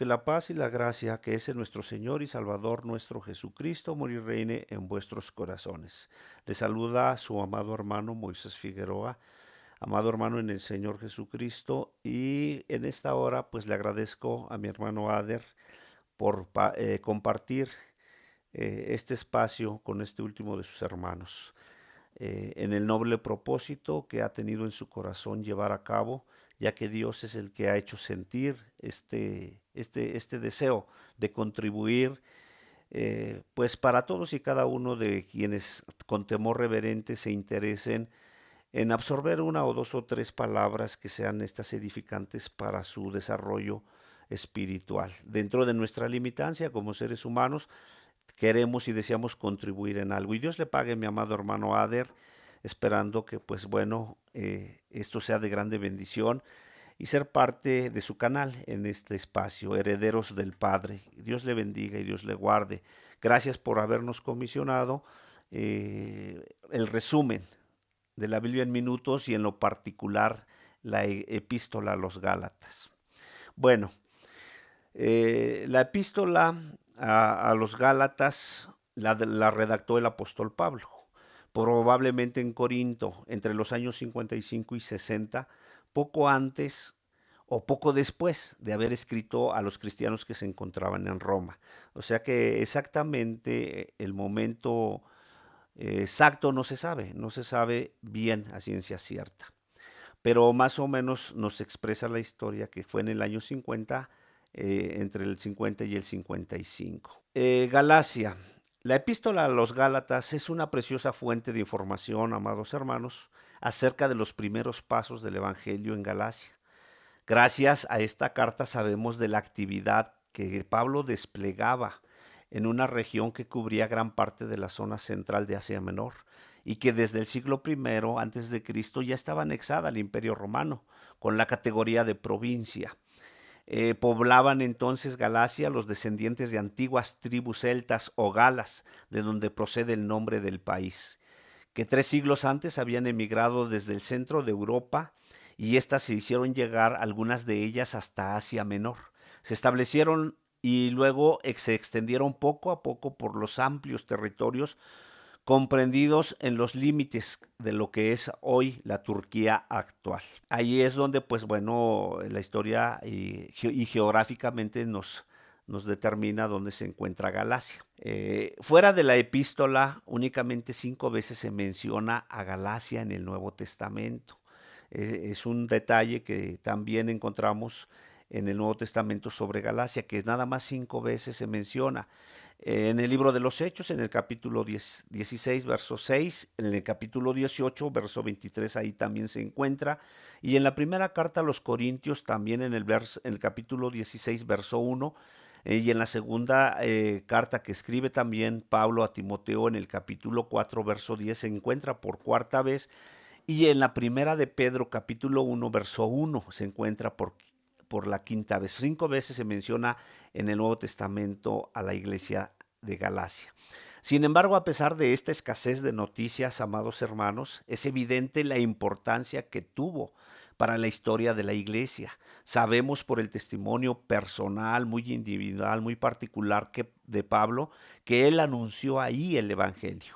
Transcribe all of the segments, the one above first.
Que la paz y la gracia que es en nuestro Señor y Salvador nuestro Jesucristo mora y reine en vuestros corazones. Le saluda su amado hermano Moisés Figueroa, amado hermano en el Señor Jesucristo, y en esta hora pues le agradezco a mi hermano Ader por compartir este espacio con este último de sus hermanos, en el noble propósito que ha tenido en su corazón llevar a cabo, ya que Dios es el que ha hecho sentir este deseo de contribuir, pues para todos y cada uno de quienes con temor reverente se interesen en absorber una o dos o tres palabras que sean estas edificantes para su desarrollo espiritual. Dentro de nuestra limitancia como seres humanos, queremos y deseamos contribuir en algo. Y Dios le pague, mi amado hermano Ader, esperando que, pues bueno, esto sea de grande bendición y ser parte de su canal en este espacio, Herederos del Padre. Dios le bendiga y Dios le guarde. Gracias por habernos comisionado el resumen de la Biblia en minutos y en lo particular la epístola a los Gálatas. Bueno, la epístola a los Gálatas la redactó el apóstol Pablo, probablemente en Corinto, entre los años 55 y 60, poco antes o poco después de haber escrito a los cristianos que se encontraban en Roma. O sea que exactamente el momento exacto no se sabe bien a ciencia cierta, pero más o menos nos expresa la historia que fue en el año 50, entre el 50 y el 55. Galacia. La epístola a los Gálatas es una preciosa fuente de información, amados hermanos, acerca de los primeros pasos del Evangelio en Galacia. Gracias a esta carta sabemos de la actividad que Pablo desplegaba en una región que cubría gran parte de la zona central de Asia Menor y que desde el siglo I antes de Cristo ya estaba anexada al Imperio Romano con la categoría de provincia. Poblaban entonces Galacia los descendientes de antiguas tribus celtas o galas, de donde procede el nombre del país, que 3 siglos antes habían emigrado desde el centro de Europa y éstas se hicieron llegar, algunas de ellas, hasta Asia Menor. Se establecieron y luego se extendieron poco a poco por los amplios territorios comprendidos en los límites de lo que es hoy la Turquía actual. Ahí es donde, pues bueno, la historia y geográficamente nos determina dónde se encuentra Galacia. Fuera de la epístola, únicamente 5 veces se menciona a Galacia en el Nuevo Testamento. Es un detalle que también encontramos en el Nuevo Testamento sobre Galacia, que nada más 5 veces se menciona. En el libro de los Hechos, en el capítulo 16, verso 6, en el capítulo 18, verso 23, ahí también se encuentra. Y en la primera carta a los Corintios, también en el capítulo 16, verso 1, y en la segunda carta que escribe también Pablo a Timoteo en el capítulo 4, verso 10, se encuentra por cuarta vez. Y en la primera de Pedro, capítulo 1, verso 1, se encuentra por la quinta vez. 5 veces se menciona en el Nuevo Testamento a la iglesia de Galacia. Sin embargo, a pesar de esta escasez de noticias, amados hermanos, es evidente la importancia que tuvo para la historia de la iglesia. Sabemos por el testimonio personal, muy individual, muy particular de Pablo, que él anunció ahí el Evangelio.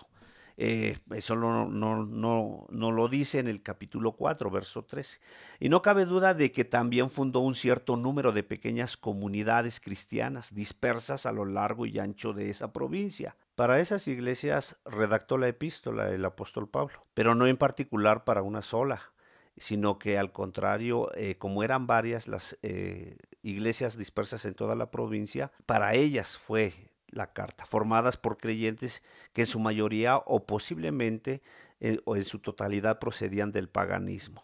Eso no lo dice en el capítulo 4, verso 13. Y no cabe duda de que también fundó un cierto número de pequeñas comunidades cristianas dispersas a lo largo y ancho de esa provincia. Para esas iglesias redactó la epístola el apóstol Pablo, pero no en particular para una sola, sino que al contrario, como eran varias las iglesias dispersas en toda la provincia, para ellas fue la carta, formadas por creyentes que en su mayoría o posiblemente o en su totalidad procedían del paganismo.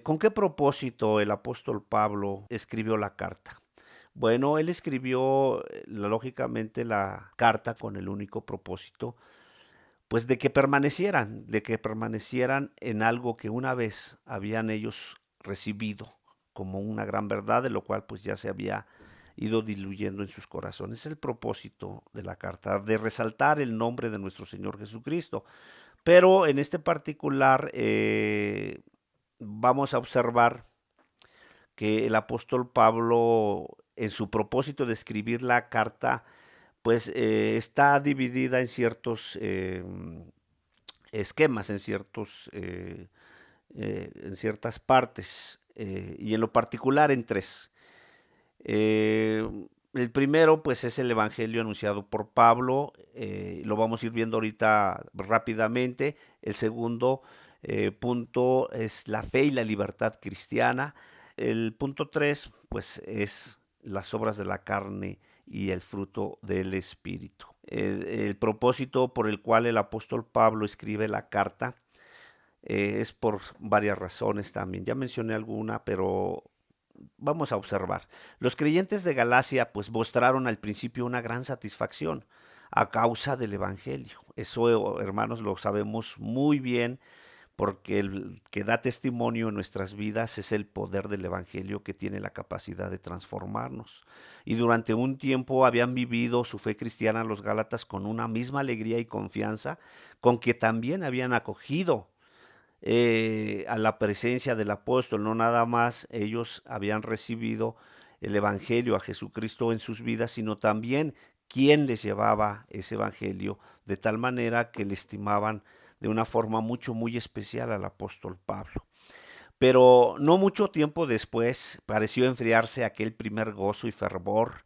¿Con qué propósito el apóstol Pablo escribió la carta? Bueno, él escribió lógicamente la carta con el único propósito, pues de que permanecieran en algo que una vez habían ellos recibido como una gran verdad, de lo cual pues ya se había ido diluyendo en sus corazones. Es el propósito de la carta, de resaltar el nombre de nuestro Señor Jesucristo. Pero en este particular vamos a observar que el apóstol Pablo en su propósito de escribir la carta, pues está dividida en ciertos esquemas, en ciertas partes, y en lo particular en tres. Eh, el primero, pues, es el evangelio anunciado por Pablo, lo vamos a ir viendo ahorita rápidamente. El segundo punto es la fe y la libertad cristiana. El punto tres, pues, es las obras de la carne y el fruto del espíritu. El propósito por el cual el apóstol Pablo escribe la carta es por varias razones también. Ya mencioné alguna, pero vamos a observar. Los creyentes de Galacia pues mostraron al principio una gran satisfacción a causa del evangelio. Eso, hermanos, lo sabemos muy bien, porque el que da testimonio en nuestras vidas es el poder del evangelio, que tiene la capacidad de transformarnos. Y durante un tiempo habían vivido su fe cristiana los Gálatas con una misma alegría y confianza con que también habían acogido a la presencia del apóstol. No nada más ellos habían recibido el evangelio, a Jesucristo en sus vidas, sino también quien les llevaba ese evangelio, de tal manera que le estimaban de una forma muy especial al apóstol Pablo. Pero no mucho tiempo después pareció enfriarse aquel primer gozo y fervor,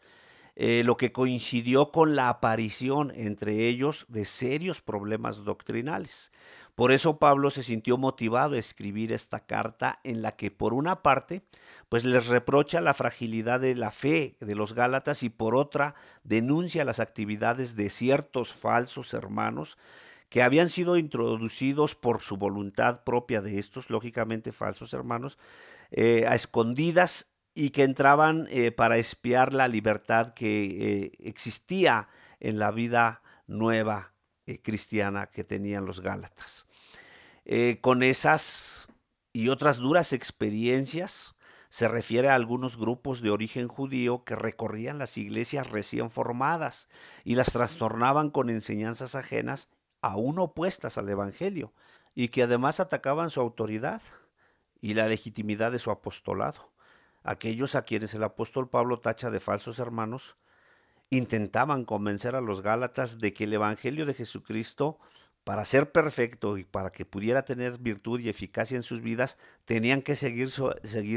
lo que coincidió con la aparición entre ellos de serios problemas doctrinales. Por eso Pablo se sintió motivado a escribir esta carta, en la que por una parte pues les reprocha la fragilidad de la fe de los Gálatas, y por otra denuncia las actividades de ciertos falsos hermanos que habían sido introducidos por su voluntad propia de estos, lógicamente falsos hermanos, a escondidas, y que entraban para espiar la libertad que existía en la vida nueva cristiana que tenían los Gálatas. Con esas y otras duras experiencias se refiere a algunos grupos de origen judío que recorrían las iglesias recién formadas y las trastornaban con enseñanzas ajenas, aún opuestas al evangelio, y que además atacaban su autoridad y la legitimidad de su apostolado. Aquellos a quienes el apóstol Pablo tacha de falsos hermanos intentaban convencer a los Gálatas de que el evangelio de Jesucristo, para ser perfecto y para que pudiera tener virtud y eficacia en sus vidas, tenían que seguir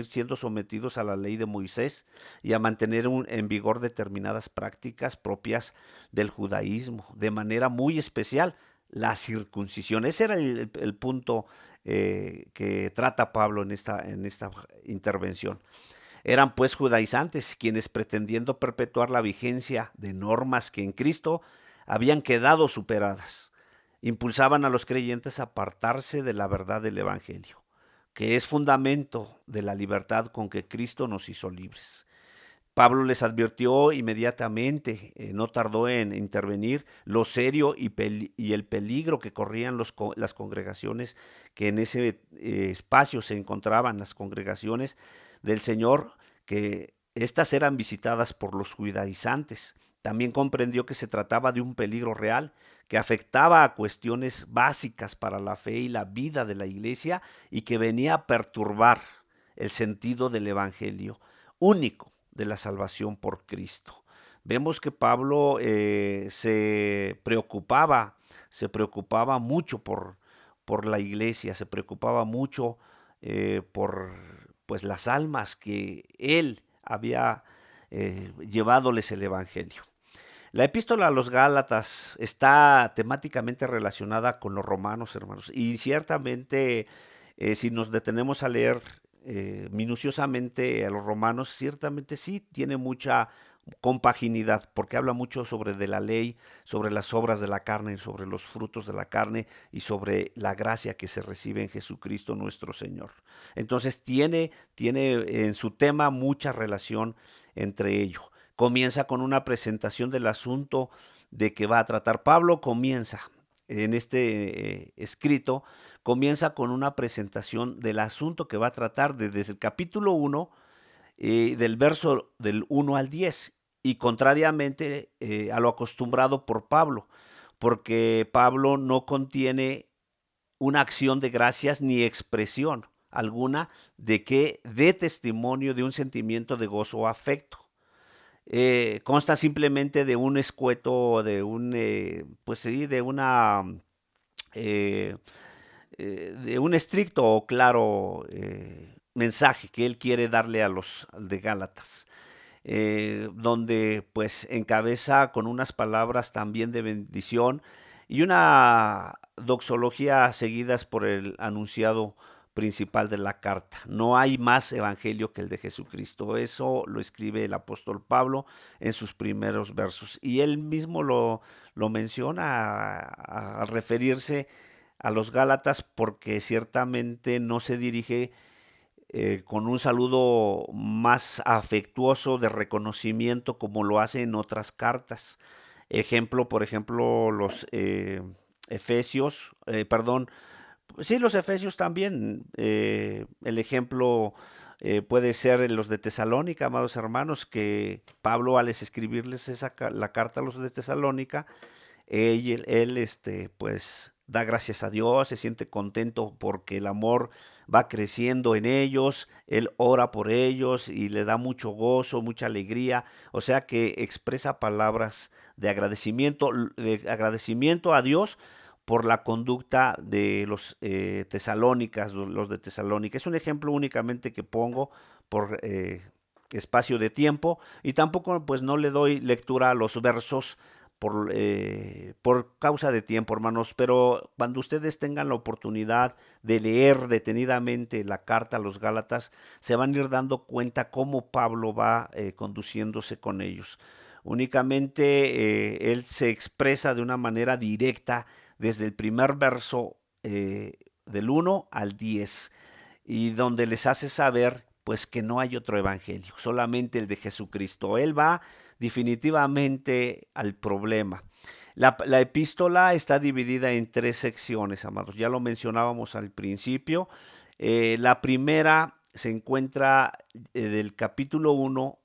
siendo sometidos a la ley de Moisés y a mantener en vigor determinadas prácticas propias del judaísmo, de manera muy especial la circuncisión. Ese era el punto que trata Pablo en esta intervención. Eran pues judaizantes quienes, pretendiendo perpetuar la vigencia de normas que en Cristo habían quedado superadas, impulsaban a los creyentes a apartarse de la verdad del Evangelio, que es fundamento de la libertad con que Cristo nos hizo libres. Pablo les advirtió inmediatamente, no tardó en intervenir, lo serio y el peligro que corrían las congregaciones que en ese espacio se encontraban, las congregaciones del Señor, que estas eran visitadas por los judaizantes. También comprendió que se trataba de un peligro real que afectaba a cuestiones básicas para la fe y la vida de la iglesia, y que venía a perturbar el sentido del evangelio único de la salvación por Cristo. Vemos que Pablo se preocupaba mucho por la iglesia, se preocupaba mucho por pues las almas que él había llevándoles el evangelio. La epístola a los Gálatas está temáticamente relacionada con los romanos, hermanos, y ciertamente si nos detenemos a leer minuciosamente a los romanos, ciertamente sí tiene mucha compaginidad, porque habla mucho sobre de la ley, sobre las obras de la carne, sobre los frutos de la carne y sobre la gracia que se recibe en Jesucristo nuestro Señor. Entonces tiene en su tema mucha relación entre ello. Comienza con una presentación del asunto de que va a tratar. Pablo comienza en este escrito, comienza con una presentación del asunto que va a tratar desde el capítulo 1, del verso del 1 al 10, y contrariamente a lo acostumbrado por Pablo, porque Pablo no contiene una acción de gracias ni expresión alguna de que dé testimonio de un sentimiento de gozo o afecto. consta simplemente de un escueto, pues sí, eh, de un estricto o claro mensaje que él quiere darle a los de Gálatas, donde pues encabeza con unas palabras también de bendición y una doxología seguidas por el anunciado principal de la carta. No hay más evangelio que el de Jesucristo. Eso lo escribe el apóstol Pablo en sus primeros versos. Y él mismo lo menciona al referirse a los Gálatas, porque ciertamente no se dirige con un saludo más afectuoso de reconocimiento como lo hace en otras cartas. Ejemplo, por ejemplo, los Efesios, perdón, sí, los Efesios también. El ejemplo puede ser los de Tesalónica, amados hermanos, que Pablo al escribirles la carta a los de Tesalónica, pues da gracias a Dios, se siente contento porque el amor va creciendo en ellos, él ora por ellos y le da mucho gozo, mucha alegría, o sea que expresa palabras de agradecimiento a Dios por la conducta de los tesalónicas, los de Tesalónica. Es un ejemplo únicamente que pongo por espacio de tiempo y tampoco pues no le doy lectura a los versos por causa de tiempo, hermanos, pero cuando ustedes tengan la oportunidad de leer detenidamente la carta a los Gálatas, se van a ir dando cuenta cómo Pablo va conduciéndose con ellos. Únicamente él se expresa de una manera directa desde el primer verso del 1 al 10 y donde les hace saber pues que no hay otro evangelio, solamente el de Jesucristo. Él va definitivamente al problema. La epístola está dividida en tres secciones, amados. Ya lo mencionábamos al principio. La primera se encuentra del capítulo 1,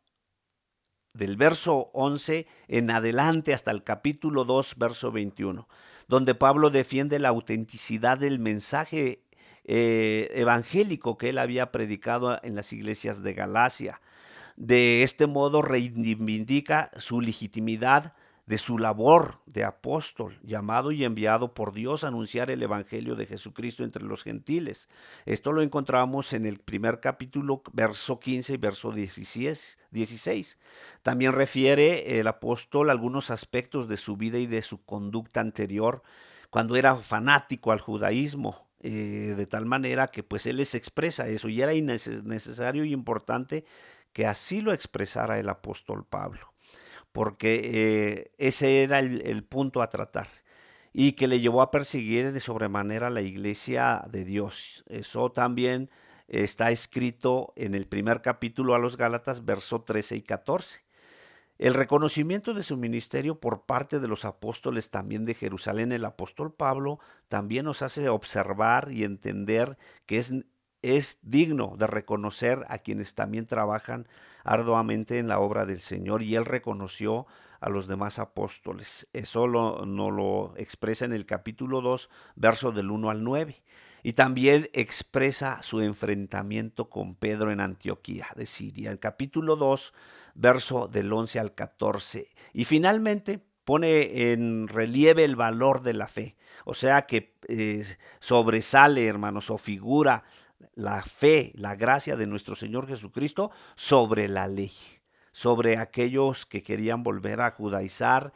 del verso 11 en adelante hasta el capítulo 2, verso 21, donde Pablo defiende la autenticidad del mensaje evangélico que él había predicado en las iglesias de Galacia. De este modo reivindica su legitimidad de su labor de apóstol, llamado y enviado por Dios a anunciar el Evangelio de Jesucristo entre los gentiles. Esto lo encontramos en el primer capítulo, verso 15 y verso 16. También refiere el apóstol algunos aspectos de su vida y de su conducta anterior, cuando era fanático al judaísmo, de tal manera que pues él les expresa eso y era necesario y importante que así lo expresara el apóstol Pablo, porque ese era el punto a tratar y que le llevó a perseguir de sobremanera a la iglesia de Dios. Eso también está escrito en el primer capítulo a los Gálatas, verso 13 y 14. El reconocimiento de su ministerio por parte de los apóstoles también de Jerusalén, el apóstol Pablo, también nos hace observar y entender que es digno de reconocer a quienes también trabajan arduamente en la obra del Señor, y él reconoció a los demás apóstoles. Eso nos lo expresa en el capítulo 2, verso del 1 al 9. Y también expresa su enfrentamiento con Pedro en Antioquía de Siria, el capítulo 2, verso del 11 al 14. Y finalmente pone en relieve el valor de la fe, o sea que sobresale, hermanos, o figura la fe, la gracia de nuestro Señor Jesucristo sobre la ley, sobre aquellos que querían volver a judaizar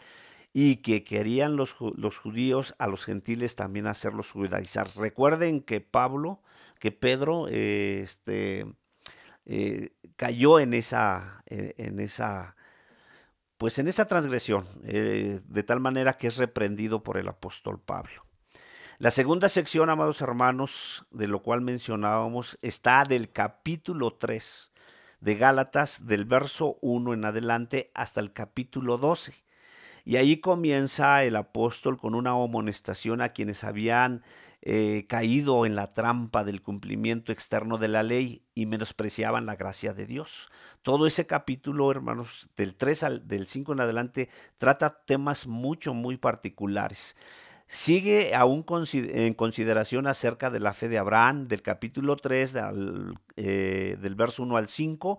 y que querían los judíos a los gentiles también hacerlos judaizar. Recuerden que Pedro, cayó pues en esa transgresión, de tal manera que es reprendido por el apóstol Pablo. La segunda sección, amados hermanos, de lo cual mencionábamos, está del capítulo 3 de Gálatas, del verso 1 en adelante hasta el capítulo 12. Y ahí comienza el apóstol con una amonestación a quienes habían caído en la trampa del cumplimiento externo de la ley y menospreciaban la gracia de Dios. Todo ese capítulo, hermanos, del 5 en adelante, trata temas muy particulares. Sigue aún en consideración acerca de la fe de Abraham, del capítulo 3, del verso 1 al 5,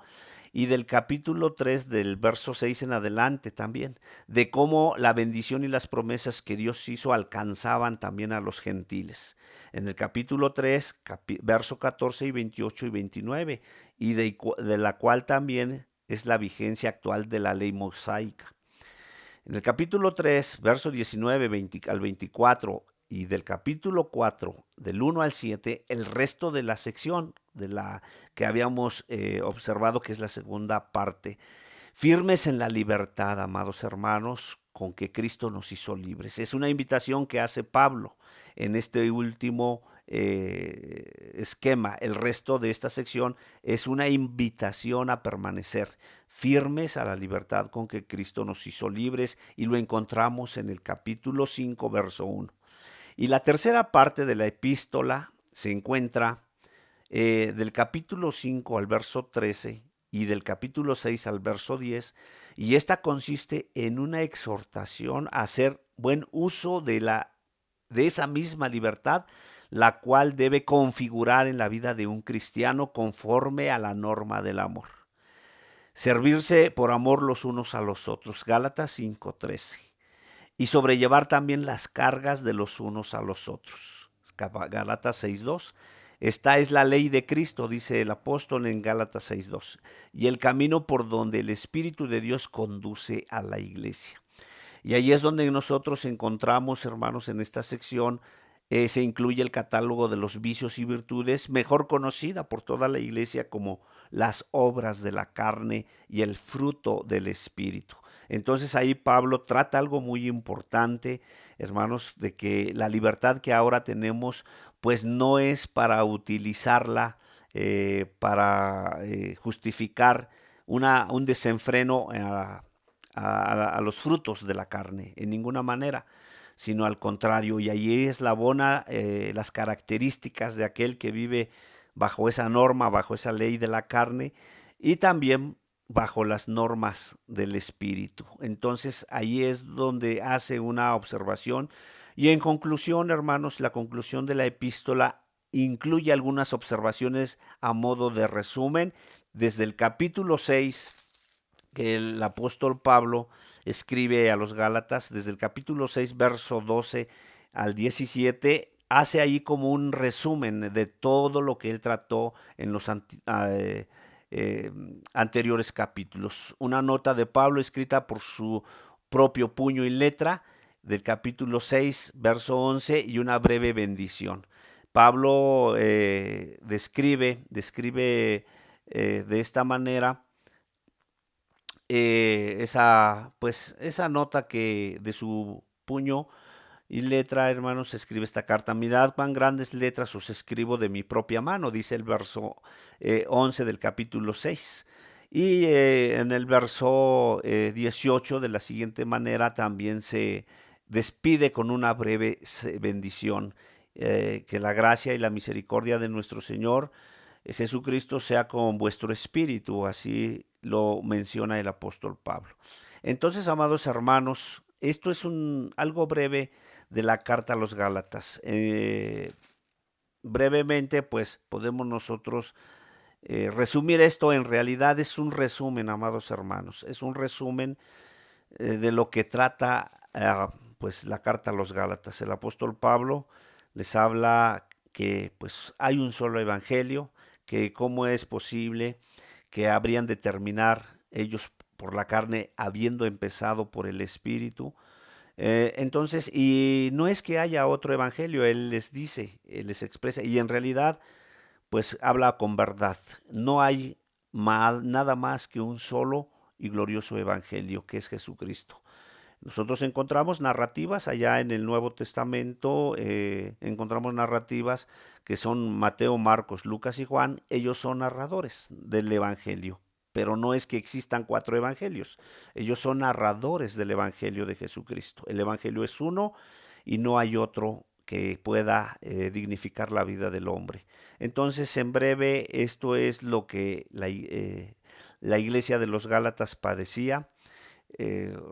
y del capítulo 3 del verso 6 en adelante también, de cómo la bendición y las promesas que Dios hizo alcanzaban también a los gentiles. En el capítulo 3, verso 14 y 28 y 29, y de la cual también es la vigencia actual de la ley mosaica. En el capítulo 3, verso 19 al 24 y del capítulo 4, del 1 al 7, el resto de la sección de la que habíamos observado, que es la segunda parte. Firmes en la libertad, amados hermanos, con que Cristo nos hizo libres. Es una invitación que hace Pablo en este último esquema. El resto de esta sección es una invitación a permanecer firmes a la libertad con que Cristo nos hizo libres, y lo encontramos en el capítulo 5, verso 1. Y la tercera parte de la epístola se encuentra del capítulo 5 al verso 13 y del capítulo 6 al verso 10, y esta consiste en una exhortación a hacer buen uso de esa misma libertad, la cual debe configurar en la vida de un cristiano conforme a la norma del amor. Servirse por amor los unos a los otros, Gálatas 5:13, y sobrellevar también las cargas de los unos a los otros, Gálatas 6:2. Esta es la ley de Cristo, dice el apóstol en Gálatas 6:2, y el camino por donde el Espíritu de Dios conduce a la iglesia. Y ahí es donde nosotros encontramos, hermanos, en esta sección se incluye el catálogo de los vicios y virtudes, mejor conocida por toda la iglesia como las obras de la carne y el fruto del Espíritu. Entonces ahí Pablo trata algo muy importante, hermanos, de que la libertad que ahora tenemos, pues no es para utilizarla para justificar un desenfreno a los frutos de la carne, en ninguna manera, sino al contrario. Y ahí eslabona las características de aquel que vive bajo esa norma, bajo esa ley de la carne, y también bajo las normas del espíritu. Entonces ahí es donde hace una observación, y en conclusión, hermanos, la conclusión de la epístola incluye algunas observaciones a modo de resumen desde el capítulo 6 que el apóstol Pablo escribe a los Gálatas, desde el capítulo 6, verso 12 al 17, hace ahí como un resumen de todo lo que él trató en los anteriores capítulos. Una nota de Pablo escrita por su propio puño y letra del capítulo 6, verso 11, y una breve bendición. Pablo describe de esta manera esa nota que de su puño y letra, hermanos, se escribe esta carta. Mirad cuán grandes letras os escribo de mi propia mano, dice el verso 11 del capítulo 6. Y en el verso 18 de la siguiente manera también se despide con una breve bendición. Que la gracia y la misericordia de nuestro Señor Jesucristo sea con vuestro espíritu, así lo menciona el apóstol Pablo. Entonces, amados hermanos, esto es algo breve de la carta a los Gálatas. Brevemente, pues podemos nosotros resumir esto. En realidad es un resumen, amados hermanos, es un resumen de lo que trata pues la carta a los Gálatas. El apóstol Pablo les habla que pues hay un solo evangelio, que cómo es posible que habrían de terminar ellos por la carne habiendo empezado por el espíritu. Entonces, y no es que haya otro evangelio, él les dice, él les expresa, y en realidad pues habla con verdad. No hay nada más que un solo y glorioso evangelio, que es Jesucristo. Nosotros encontramos narrativas allá en el Nuevo Testamento, encontramos narrativas que son Mateo, Marcos, Lucas y Juan. Ellos son narradores del Evangelio, pero no es que existan cuatro evangelios. Ellos son narradores del Evangelio de Jesucristo. El Evangelio es uno y no hay otro que pueda dignificar la vida del hombre. Entonces, en breve, esto es lo que la iglesia de los Gálatas padecía,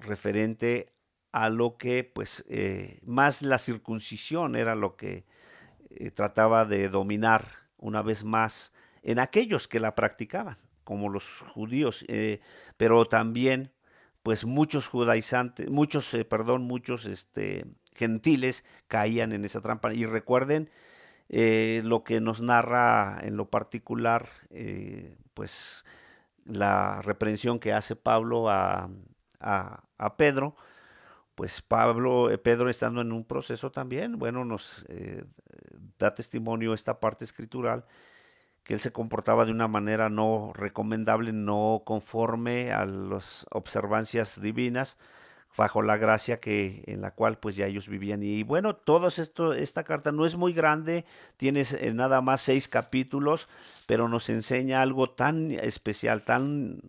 referente a lo que pues más la circuncisión era lo que trataba de dominar una vez más en aquellos que la practicaban. como los judíos, pero también pues muchos judaizantes, muchos gentiles caían en esa trampa. Y recuerden lo que nos narra en lo particular, pues la reprensión que hace Pablo a Pedro, pues Pedro estando en un proceso también, bueno, nos da testimonio esta parte escritural, que él se comportaba de una manera no recomendable, no conforme a las observancias divinas, bajo la gracia en la cual pues ya ellos vivían. Y bueno, esta carta no es muy grande, tiene nada más 6 capítulos, pero nos enseña algo tan especial, tan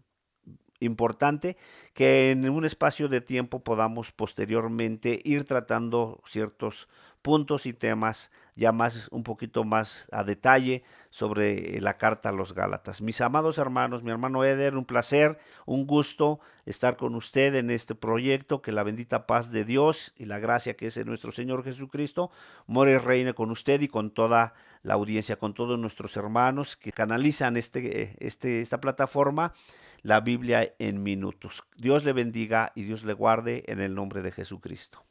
importante, que en un espacio de tiempo podamos posteriormente ir tratando ciertos puntos y temas ya más, un poquito más a detalle sobre la carta a los Gálatas. Mis amados hermanos, mi hermano Eder, un placer, un gusto estar con usted en este proyecto. Que la bendita paz de Dios y la gracia que es de nuestro Señor Jesucristo more y reine con usted y con toda la audiencia, con todos nuestros hermanos que canalizan esta plataforma, la Biblia en minutos. Dios le bendiga y Dios le guarde en el nombre de Jesucristo.